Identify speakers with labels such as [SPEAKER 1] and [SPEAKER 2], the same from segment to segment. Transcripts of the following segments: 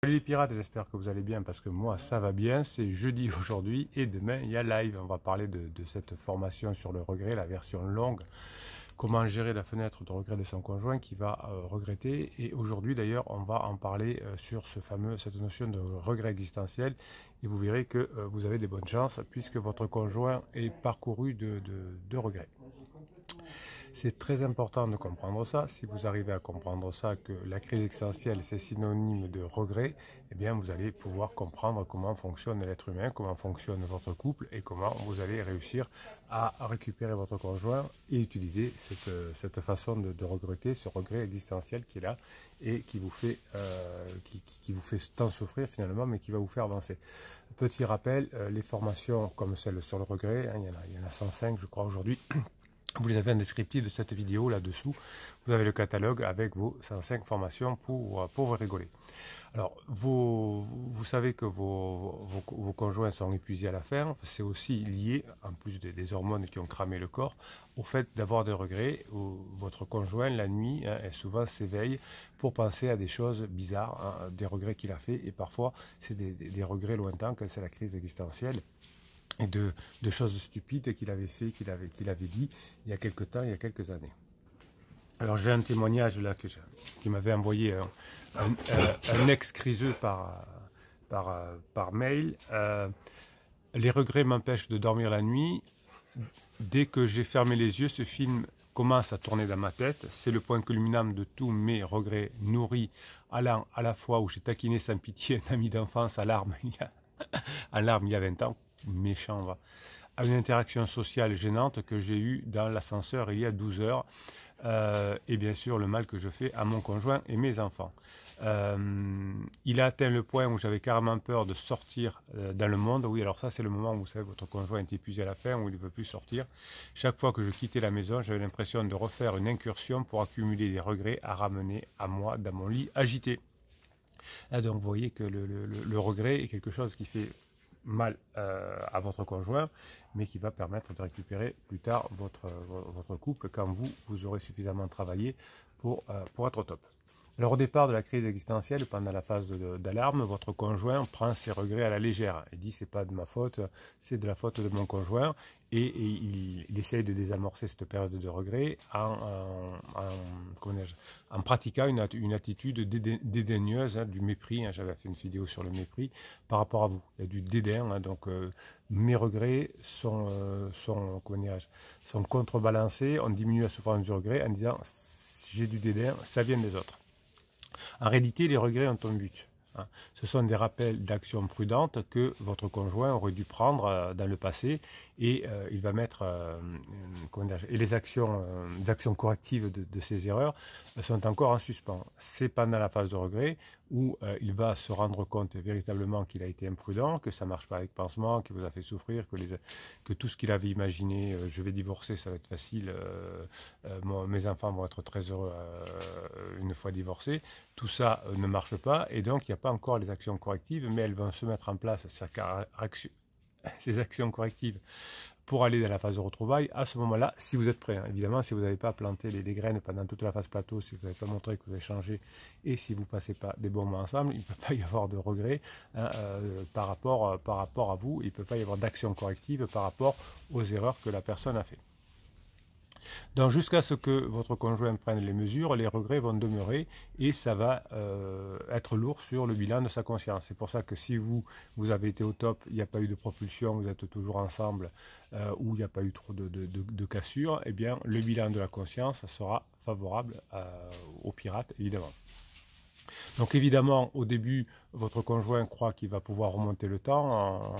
[SPEAKER 1] Salut les pirates, j'espère que vous allez bien parce que moi ça va bien. C'est jeudi aujourd'hui et demain il y a live. On va parler de cette formation sur le regret, la version longue. Comment gérer la fenêtre de regret de son conjoint qui va regretter. Et aujourd'hui d'ailleurs on va en parler sur cette notion de regret existentiel. Et vous verrez que vous avez des bonnes chances puisque votre conjoint est parcouru de regrets. C'est très important de comprendre ça. Si vous arrivez à comprendre ça, que la crise existentielle c'est synonyme de regret, eh bien vous allez pouvoir comprendre comment fonctionne l'être humain, comment fonctionne votre couple et comment vous allez réussir à récupérer votre conjoint et utiliser cette façon de regretter, ce regret existentiel qui est là et qui vous fait tant souffrir finalement, mais qui va vous faire avancer. Petit rappel, les formations comme celle sur le regret, hein, il y en a 105 je crois aujourd'hui. Vous les avez un descriptif de cette vidéo là-dessous. Vous avez le catalogue avec vos 105 formations pour vous rigoler. Alors, vous savez que vos conjoints sont épuisés à la fin. C'est aussi lié, en plus des hormones qui ont cramé le corps, au fait d'avoir des regrets. Où votre conjoint, la nuit, hein, souvent s'éveille pour penser à des choses bizarres, hein, des regrets qu'il a fait. Et parfois, c'est des regrets lointains quand c'est la crise existentielle. Et de choses stupides qu'il avait fait, qu'il avait dit il y a quelques temps, il y a quelques années. Alors j'ai un témoignage là qui m'avait envoyé un ex-criseux par mail. Les regrets m'empêchent de dormir la nuit. Dès que j'ai fermé les yeux, ce film commence à tourner dans ma tête. C'est le point culminant de tous mes regrets nourris, allant à la fois où j'ai taquiné sans pitié un ami d'enfance en larmes il y a 20 ans, méchant va, à une interaction sociale gênante que j'ai eue dans l'ascenseur il y a 12 heures, et bien sûr le mal que je fais à mon conjoint et mes enfants. Il a atteint le point où j'avais carrément peur de sortir dans le monde. Oui, alors ça c'est le moment où vous savez votre conjoint est épuisé à la fin, où il ne peut plus sortir. Chaque fois que je quittais la maison, j'avais l'impression de refaire une incursion pour accumuler des regrets à ramener à moi dans mon lit agité. Là, donc vous voyez que le regret est quelque chose qui fait mal à votre conjoint, mais qui va permettre de récupérer plus tard votre couple quand vous aurez suffisamment travaillé pour être au top. Alors au départ de la crise existentielle, pendant la phase d'alarme, votre conjoint prend ses regrets à la légère. Il dit c'est pas de ma faute, c'est de la faute de mon conjoint, et il essaye de désamorcer cette période de regret en pratiquant une attitude dédaigneuse, hein, du mépris. Hein, j'avais fait une vidéo sur le mépris par rapport à vous. Il y a du dédain, hein, donc mes regrets sont contrebalancés. On diminue la souffrance du regret en disant j'ai du dédain, ça vient des autres. En réalité, les regrets ont un but. Hein. Ce sont des rappels d'actions prudentes que votre conjoint aurait dû prendre dans le passé, et il va mettre et les actions correctives de ces erreurs sont encore en suspens. C'est pendant la phase de regret où il va se rendre compte véritablement qu'il a été imprudent, que ça ne marche pas avec pansement, qu'il vous a fait souffrir, que tout ce qu'il avait imaginé, je vais divorcer, ça va être facile, mes enfants vont être très heureux une fois divorcés, tout ça ne marche pas, et donc il n'y a pas encore les actions correctives, mais elles vont se mettre en place, ces actions correctives, pour aller dans la phase de retrouvailles à ce moment-là, si vous êtes prêt. Hein. Évidemment, si vous n'avez pas planté les graines pendant toute la phase plateau, si vous n'avez pas montré que vous avez changé, et si vous ne passez pas des bons moments ensemble, il ne peut pas y avoir de regrets, hein, par rapport à vous, il ne peut pas y avoir d'action corrective par rapport aux erreurs que la personne a fait. Donc jusqu'à ce que votre conjoint prenne les mesures, les regrets vont demeurer et ça va être lourd sur le bilan de sa conscience. C'est pour ça que si vous avez été au top, il n'y a pas eu de propulsion, vous êtes toujours ensemble, ou il n'y a pas eu trop de cassures, eh bien le bilan de la conscience sera favorable aux pirates, évidemment. Donc évidemment, au début, votre conjoint croit qu'il va pouvoir remonter le temps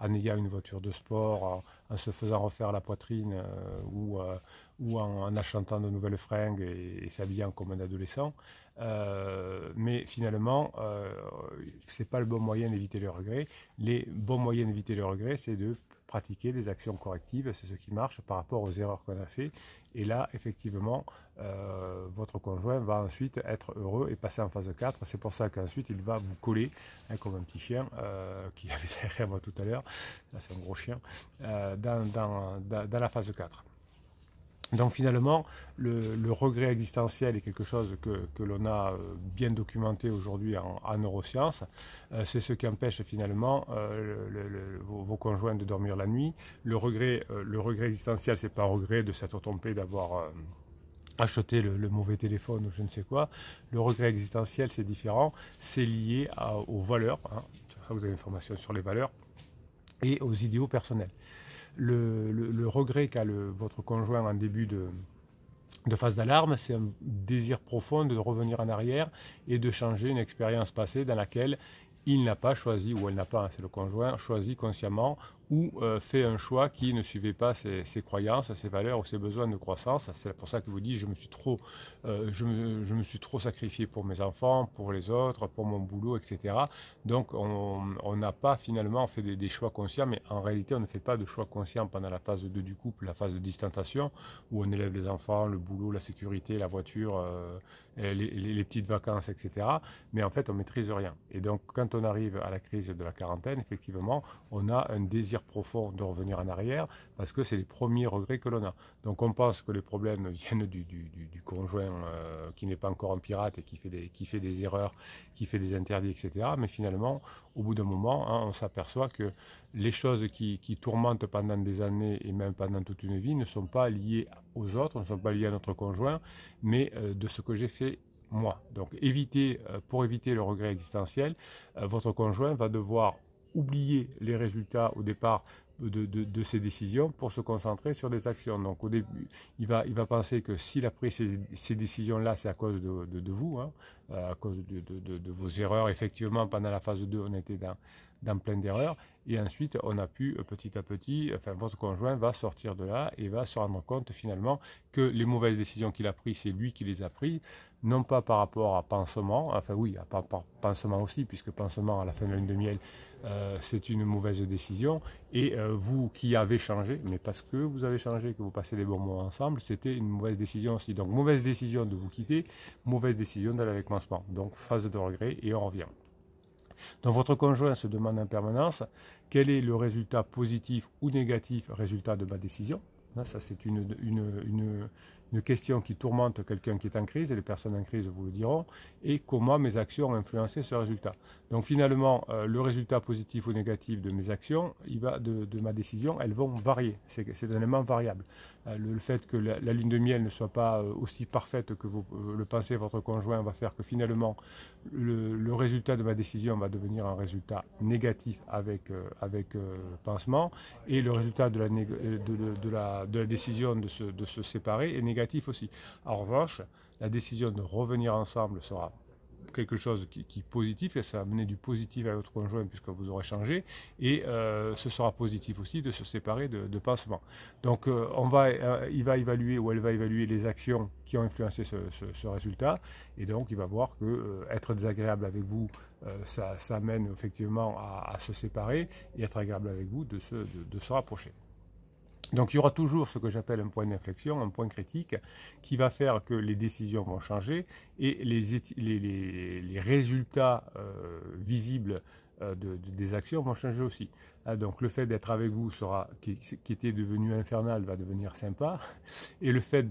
[SPEAKER 1] en ayant une voiture de sport, en se faisant refaire la poitrine, ou en achetant de nouvelles fringues et s'habillant comme un adolescent. Mais finalement, ce n'est pas le bon moyen d'éviter le regret. Les bons moyens d'éviter le regret, c'est de pratiquer des actions correctives, c'est ce qui marche par rapport aux erreurs qu'on a fait. Et là, effectivement, votre conjoint va ensuite être heureux et passer en phase 4. C'est pour ça qu'ensuite, il va vous coller, hein, comme un petit chien qui avait derrière moi tout à l'heure. Là, c'est un gros chien, dans la phase 4. Donc finalement, le regret existentiel est quelque chose que l'on a bien documenté aujourd'hui en neurosciences. C'est ce qui empêche finalement vos conjoints de dormir la nuit. Le regret existentiel, c'est pas un regret de s'être trompé d'avoir acheté le mauvais téléphone ou je ne sais quoi. Le regret existentiel, c'est différent. C'est lié aux valeurs. Hein. Sur ça, vous avez une formation sur les valeurs et aux idéaux personnels. Le regret qu'a votre conjoint en début de phase d'alarme, c'est un désir profond de revenir en arrière et de changer une expérience passée dans laquelle il n'a pas choisi, ou elle n'a pas, c'est le conjoint, choisi consciemment ou fait un choix qui ne suivait pas ses croyances, ses valeurs ou ses besoins de croissance. C'est pour ça que vous dites je me suis trop sacrifié pour mes enfants, pour les autres, pour mon boulot, etc. Donc on n'a pas finalement fait des choix conscients, mais en réalité on ne fait pas de choix conscients pendant la phase 2 du couple, la phase de distanciation, où on élève les enfants, le boulot, la sécurité, la voiture, les petites vacances, etc. Mais en fait on ne maîtrise rien. Et donc quand on arrive à la crise de la quarantaine, effectivement, on a un désir profond de revenir en arrière parce que c'est les premiers regrets que l'on a. Donc on pense que les problèmes viennent du conjoint qui n'est pas encore un pirate et qui fait des erreurs, qui fait des interdits, etc. Mais finalement, au bout d'un moment, hein, on s'aperçoit que les choses qui tourmentent pendant des années et même pendant toute une vie ne sont pas liées aux autres, ne sont pas liées à notre conjoint, mais de ce que j'ai fait moi. Donc pour éviter le regret existentiel, votre conjoint va devoir oublier les résultats au départ de ses décisions pour se concentrer sur des actions. Donc au début, il va penser que s'il a pris ces décisions-là, c'est à cause de vous, hein, à cause de vos erreurs. Effectivement, pendant la phase 2, on était dans plein d'erreurs. Et ensuite, on a pu petit à petit, enfin votre conjoint va sortir de là et va se rendre compte finalement que les mauvaises décisions qu'il a prises, c'est lui qui les a prises, non pas par rapport à Pansement, enfin oui, par Pansement aussi, puisque Pansement à la fin de la lune de miel, c'est une mauvaise décision. Et vous qui avez changé, mais parce que vous avez changé, que vous passez des bons moments ensemble, c'était une mauvaise décision aussi. Donc mauvaise décision de vous quitter, mauvaise décision d'aller avec Pansement. Donc phase de regret et on revient. Donc votre conjoint se demande en permanence quel est le résultat positif ou négatif résultat de ma décision. Ça c'est une question qui tourmente quelqu'un qui est en crise, et les personnes en crise vous le diront, et comment mes actions ont influencé ce résultat. Donc finalement, le résultat positif ou négatif de mes actions, de ma décision, elles vont varier, c'est un élément variable. Le fait que la lune de miel ne soit pas aussi parfaite que vous le pensez votre conjoint va faire que finalement le résultat de ma décision va devenir un résultat négatif avec Pansement, et le résultat de la décision de se séparer est négatif aussi. En revanche, la décision de revenir ensemble sera quelque chose qui est positif, et ça va amener du positif à votre conjoint puisque vous aurez changé, et ce sera positif aussi de se séparer de Pansement. Donc il va évaluer, ou elle va évaluer les actions qui ont influencé ce résultat, et donc il va voir que être désagréable avec vous, ça amène effectivement à se séparer, et être agréable avec vous de se rapprocher. Donc il y aura toujours ce que j'appelle un point d'inflexion, un point critique, qui va faire que les décisions vont changer et les résultats visibles des actions vont changer aussi. Donc le fait d'être avec vous qui était devenu infernal va devenir sympa, et le fait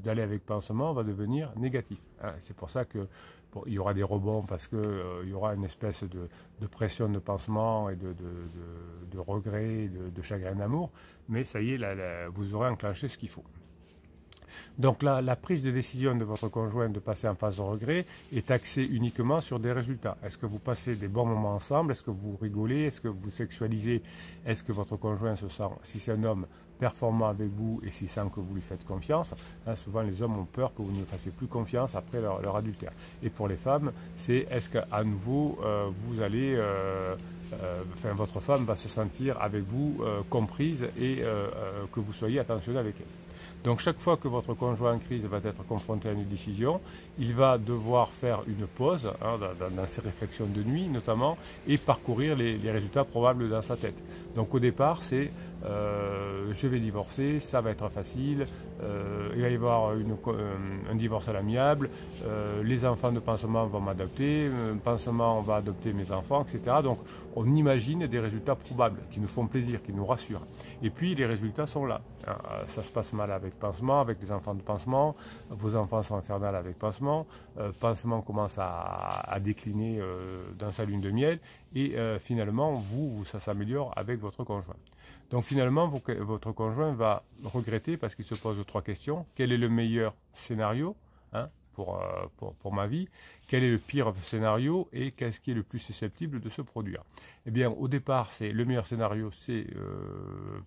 [SPEAKER 1] d'aller avec Pansement va devenir négatif. C'est pour ça que il y aura des rebonds parce qu'il y aura une espèce de pression de Pansement et de regret, de chagrin d'amour, mais ça y est, vous aurez enclenché ce qu'il faut. Donc la prise de décision de votre conjoint de passer en phase de regret est axée uniquement sur des résultats. Est-ce que vous passez des bons moments ensemble? Est-ce que vous rigolez? Est-ce que vous sexualisez? Est-ce que votre conjoint se sent, si c'est un homme, performant avec vous et s'il sent que vous lui faites confiance? Souvent les hommes ont peur que vous ne fassiez plus confiance après leur adultère. Et pour les femmes, c'est est-ce qu'à nouveau vous allez... votre femme va se sentir avec vous comprise et que vous soyez attentionné avec elle. Donc chaque fois que votre conjoint en crise va être confronté à une décision, il va devoir faire une pause dans ses réflexions de nuit notamment, et parcourir les résultats probables dans sa tête. Donc au départ, c'est je vais divorcer, ça va être facile, il va y avoir un divorce à l'amiable, les enfants de Pansement vont m'adopter, Pansement on va adopter mes enfants, etc. Donc on imagine des résultats probables qui nous font plaisir, qui nous rassurent. Et puis les résultats sont là. Ça se passe mal avec Pansement, avec les enfants de Pansement, vos enfants sont infernales avec Pansement, Pansement commence à décliner dans sa lune de miel, et finalement ça s'améliore avec votre conjoint. Donc finalement, votre conjoint va regretter parce qu'il se pose 3 questions. Quel est le meilleur scénario, hein, pour ma vie? Quel est le pire scénario et qu'est-ce qui est le plus susceptible de se produire? Eh bien, au départ, le meilleur scénario, c'est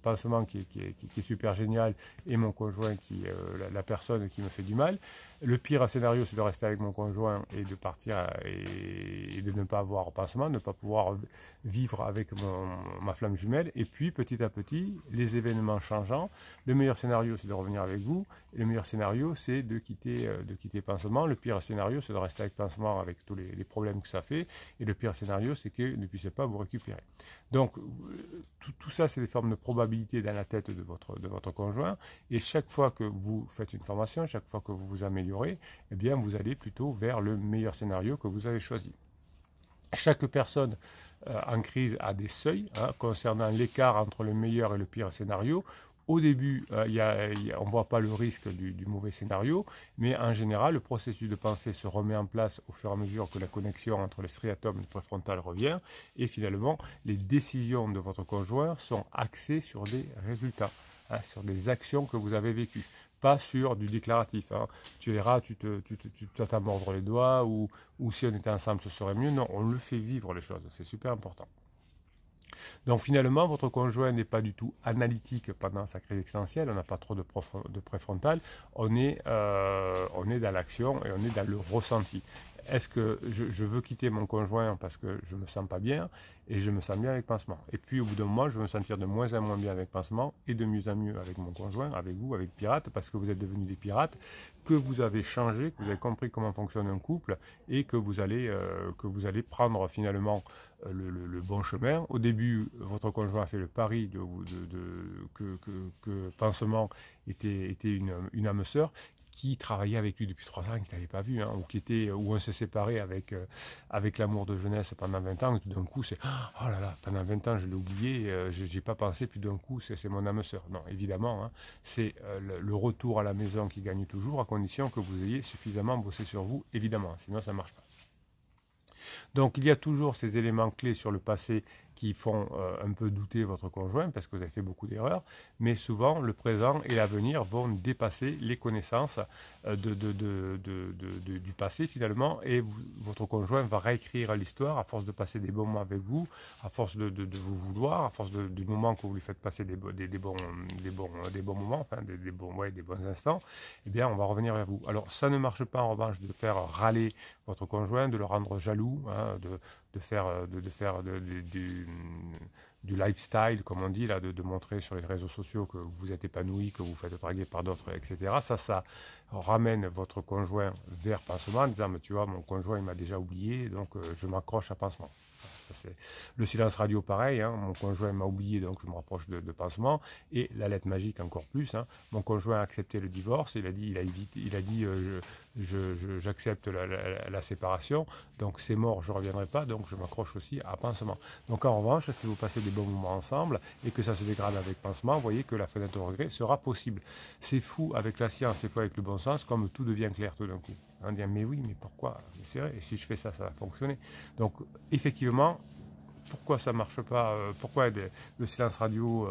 [SPEAKER 1] Pansement qui est super génial, et mon conjoint qui est la personne qui me fait du mal. Le pire scénario, c'est de rester avec mon conjoint et de partir et de ne pas avoir Pansement, de ne pas pouvoir vivre avec ma flamme jumelle. Et puis, petit à petit, les événements changeant, le meilleur scénario, c'est de revenir avec vous. Et le meilleur scénario, c'est de quitter Pansement. Le pire scénario, c'est de rester avec Pansement avec tous les problèmes que ça fait. Et le pire scénario, c'est qu'il ne puisse pas vous récupérer. Donc, tout ça, c'est des formes de probabilité dans la tête de votre conjoint. Et chaque fois que vous faites une formation, chaque fois que vous vous améliorez, eh bien, vous allez plutôt vers le meilleur scénario que vous avez choisi. Chaque personne en crise a des seuils, hein, concernant l'écart entre le meilleur et le pire scénario. Au début, on ne voit pas le risque du mauvais scénario, mais en général, le processus de pensée se remet en place au fur et à mesure que la connexion entre les striatomes et le préfrontal revient, et finalement, les décisions de votre conjoint sont axées sur des résultats, hein, sur des actions que vous avez vécues, pas sur du déclaratif. Hein. Tu verras, tu vas t'en mordre les doigts, ou si on était ensemble, ce serait mieux. Non, on le fait vivre les choses, c'est super important. Donc finalement, votre conjoint n'est pas du tout analytique pendant sa crise existentielle, on n'a pas trop de préfrontal, on est dans l'action et on est dans le ressenti. Est-ce que je veux quitter mon conjoint parce que je ne me sens pas bien, et je me sens bien avec Pansement. Et puis au bout d'un moment, je vais me sentir de moins en moins bien avec Pansement et de mieux en mieux avec mon conjoint, avec vous, avec Pirate, parce que vous êtes devenus des pirates, que vous avez changé, que vous avez compris comment fonctionne un couple, et que vous allez prendre finalement le bon chemin. Au début, votre conjoint a fait le pari que Pansement était une âme sœur, qui travaillait avec lui depuis 3 ans, qu'il n'avait pas vu, hein, où on s'est séparé avec l'amour de jeunesse pendant 20 ans, et tout d'un coup, c'est « Oh là là, pendant 20 ans, je l'ai oublié, je n'ai pas pensé, puis d'un coup, c'est mon âme sœur. » Non, évidemment, hein, c'est le retour à la maison qui gagne toujours, à condition que vous ayez suffisamment bossé sur vous, évidemment, sinon ça ne marche pas. Donc il y a toujours ces éléments clés sur le passé qui font un peu douter votre conjoint parce que vous avez fait beaucoup d'erreurs, mais souvent le présent et l'avenir vont dépasser les connaissances du passé finalement, et votre conjoint va réécrire l'histoire à force de passer des bons moments avec vous, à force de vous vouloir, à force du moment que vous lui faites passer des bons moments, enfin des bons instants, eh bien on va revenir vers vous. Alors ça ne marche pas en revanche de faire râler votre conjoint, de le rendre jaloux, hein, de faire du lifestyle, comme on dit, là, de montrer sur les réseaux sociaux que vous êtes épanoui, que vous faites draguer par d'autres, etc. Ça ramène votre conjoint vers Pansement en disant, mais tu vois, mon conjoint, il m'a déjà oublié, donc je m'accroche à Pansement. Ça, le silence radio, pareil, hein, mon conjoint m'a oublié, donc je me rapproche de Pansement. Et la lettre magique encore plus, hein, mon conjoint a accepté le divorce, il a dit j'accepte la séparation, donc c'est mort, je ne reviendrai pas, donc je m'accroche aussi à Pansement. Donc en revanche, si vous passez des bons moments ensemble et que ça se dégrade avec Pansement, vous voyez que la fenêtre au regret sera possible. C'est fou avec la science, c'est fou avec le bon sens, comme tout devient clair tout d'un coup. On dit mais oui, mais pourquoi? C'est vrai, et si je fais ça, ça va fonctionner. Donc effectivement, pourquoi ça ne marche pas, pourquoi le silence radio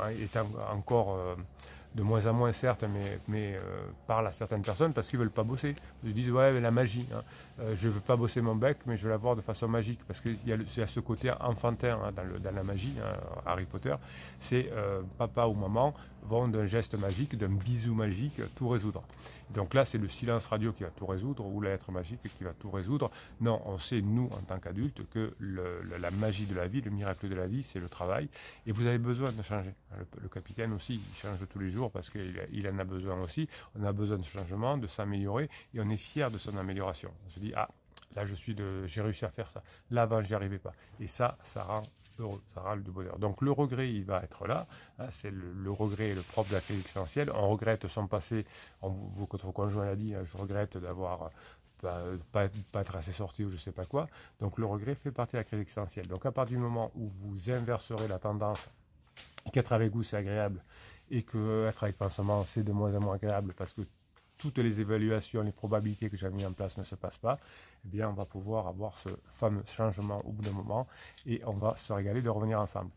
[SPEAKER 1] est encore de moins en moins, certes, mais parle à certaines personnes parce qu'ils ne veulent pas bosser. Ils disent ouais, mais la magie, hein. Je ne veux pas bosser mon bec, mais je veux l'avoir de façon magique, parce qu'il y a ce côté enfantin, hein, dans la magie, hein, Harry Potter, c'est papa ou maman vont d'un geste magique, d'un bisou magique, tout résoudre. Donc là, c'est le silence radio qui va tout résoudre, ou la lettre magique qui va tout résoudre. Non, on sait, nous, en tant qu'adultes, que la magie de la vie, le miracle de la vie, c'est le travail, et vous avez besoin de changer. Le capitaine aussi, il change tous les jours, parce qu'il en a besoin aussi. On a besoin de changement, de s'améliorer, et on est fier de son amélioration. On se dit, ah, là, j'ai réussi à faire ça. Là, avant, j'y arrivais pas. Et ça rend heureux, ça râle du bonheur. Donc le regret, il va être là, hein, c'est le regret le propre de la crise existentielle. On regrette son passé, votre conjoint l'a dit, hein, je regrette d'avoir pas être assez sorti ou je sais pas quoi. Donc le regret fait partie de la crise existentielle. Donc à partir du moment où vous inverserez la tendance, qu'être avec vous c'est agréable, et que être avec Pansement c'est de moins en moins agréable parce que toutes les évaluations, les probabilités que j'ai mis en place ne se passent pas, eh bien on va pouvoir avoir ce fameux changement au bout d'un moment et on va se régaler de revenir ensemble.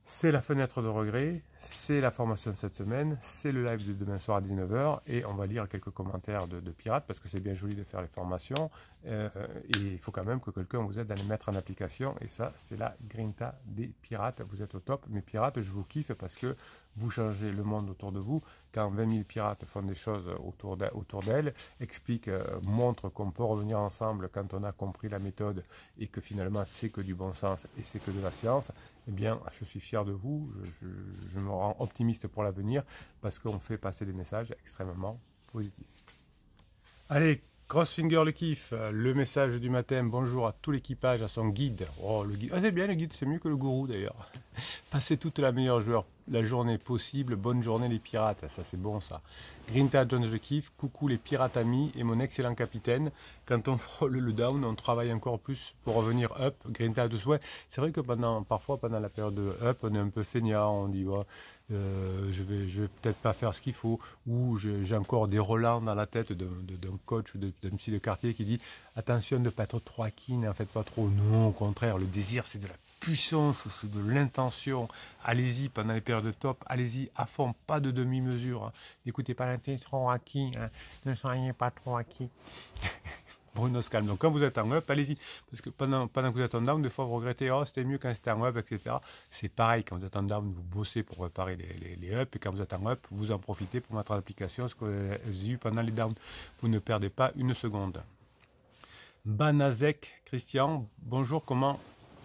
[SPEAKER 1] C'est la fenêtre de regret, c'est la formation de cette semaine, c'est le live de demain soir à 19 h et on va lire quelques commentaires de pirates parce que c'est bien joli de faire les formations et il faut quand même que quelqu'un vous aide à les mettre en application et ça c'est la grinta des pirates, vous êtes au top. Mes pirates, je vous kiffe parce que vous changez le monde autour de vous. Quand 20 000 pirates font des choses autour d'elles, expliquent, montrent qu'on peut revenir ensemble quand on a compris la méthode et que finalement c'est que du bon sens et c'est que de la science, eh bien je suis fier de vous, je me rends optimiste pour l'avenir parce qu'on fait passer des messages extrêmement positifs. Allez, Crossfinger le kiff, le message du matin, bonjour à tout l'équipage, à son guide. Oh, le guide, c'est bien le guide, c'est mieux que le gourou d'ailleurs. Passez toute la meilleure la journée possible, bonne journée les pirates, ça c'est bon ça. Grinta Jones le kiff, coucou les pirates amis et mon excellent capitaine. Quand on frôle le down, on travaille encore plus pour revenir up. Grinta de souhait. C'est vrai que parfois pendant la période de up, on est un peu feignant, on dit oh, je vais peut-être pas faire ce qu'il faut, ou j'ai encore des relents dans la tête d'un coach ou d'un psy de quartier qui dit attention de ne pas être trop acquis, n'en faites pas trop. Non, au contraire, le désir c'est de la puissance, c'est de l'intention. Allez-y pendant les périodes de top, allez-y à fond, pas de demi-mesure. Hein. N'écoutez pas trop acquis, hein. Ne soyez pas trop acquis. Bruno se calme. Donc quand vous êtes en up, allez-y. Parce que pendant que vous êtes en down, des fois vous regrettez, oh c'était mieux quand c'était en up, etc. C'est pareil, quand vous êtes en down, vous bossez pour réparer les up, et quand vous êtes en up, vous en profitez pour mettre en application ce que vous avez eu pendant les downs. Vous ne perdez pas une seconde. Banazek, Christian, bonjour, comment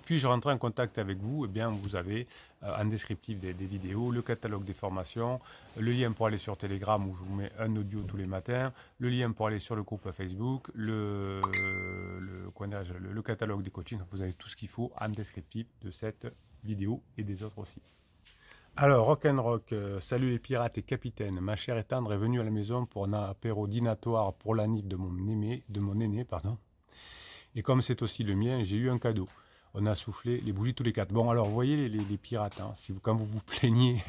[SPEAKER 1] puis-je rentrer en contact avec vous? Eh bien, vous avez en descriptif des vidéos, le catalogue des formations, le lien pour aller sur Telegram où je vous mets un audio tous les matins, le lien pour aller sur le groupe Facebook, le catalogue des coachings. Vous avez tout ce qu'il faut en descriptif de cette vidéo et des autres aussi. Alors, Rock'n'Rock, salut les pirates et capitaines. Ma chère et tendre est venue à la maison pour un apéro dînatoire pour l'anniv de mon aîné, pardon. Et comme c'est aussi le mien, j'ai eu un cadeau. On a soufflé les bougies tous les quatre. Bon, alors, vous voyez les pirates, hein, quand vous vous plaignez,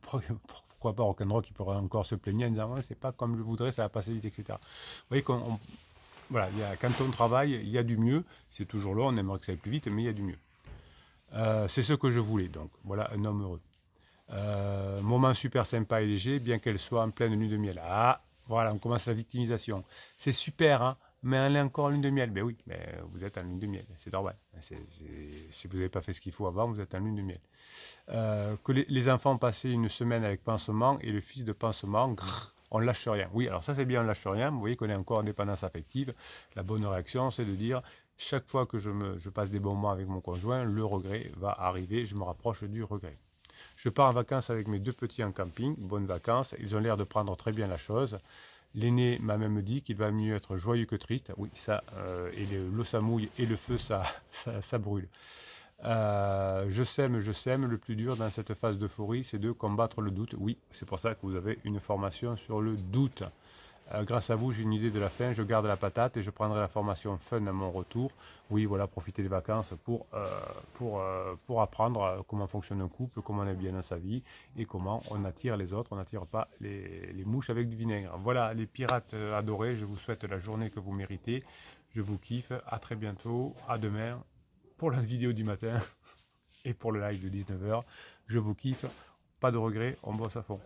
[SPEAKER 1] pourquoi pas Rock'n'Rock qui pourrait encore se plaigner en disant ouais, c'est pas comme je voudrais, ça va passer vite, etc. Vous voyez voilà, quand on travaille, il y a du mieux. C'est toujours là, on aimerait que ça aille plus vite, mais il y a du mieux. C'est ce que je voulais, donc voilà un homme heureux. Moment super sympa et léger, bien qu'elle soit en pleine lune de miel. Ah, voilà, on commence la victimisation. C'est super, hein, mais elle est encore en lune de miel. Ben oui, mais vous êtes en lune de miel, c'est normal. Si vous n'avez pas fait ce qu'il faut avant, vous êtes en lune de miel. Que les enfants passaient une semaine avec Pansement et le fils de Pansement, on lâche rien. Oui, alors ça c'est bien, on lâche rien. Vous voyez qu'on est encore en dépendance affective. La bonne réaction, c'est de dire chaque fois que je passe des bons moments avec mon conjoint, le regret va arriver. Je me rapproche du regret. Je pars en vacances avec mes deux petits en camping. Bonnes vacances. Ils ont l'air de prendre très bien la chose. L'aîné m'a même dit qu'il va mieux être joyeux que triste. Oui, ça, et l'eau ça mouille et le feu ça brûle. Je sème. Le plus dur dans cette phase d'euphorie, c'est de combattre le doute. Oui, c'est pour ça que vous avez une formation sur le doute. Grâce à vous, j'ai une idée de la fin. Je garde la patate et je prendrai la formation fun à mon retour. Oui, voilà, profiter des vacances pour apprendre comment fonctionne un couple, comment on est bien dans sa vie et comment on attire les autres. On n'attire pas les mouches avec du vinaigre. Voilà, les pirates adorés, je vous souhaite la journée que vous méritez. Je vous kiffe. À très bientôt. À demain pour la vidéo du matin et pour le live de 19 h. Je vous kiffe. Pas de regrets, on bosse à fond.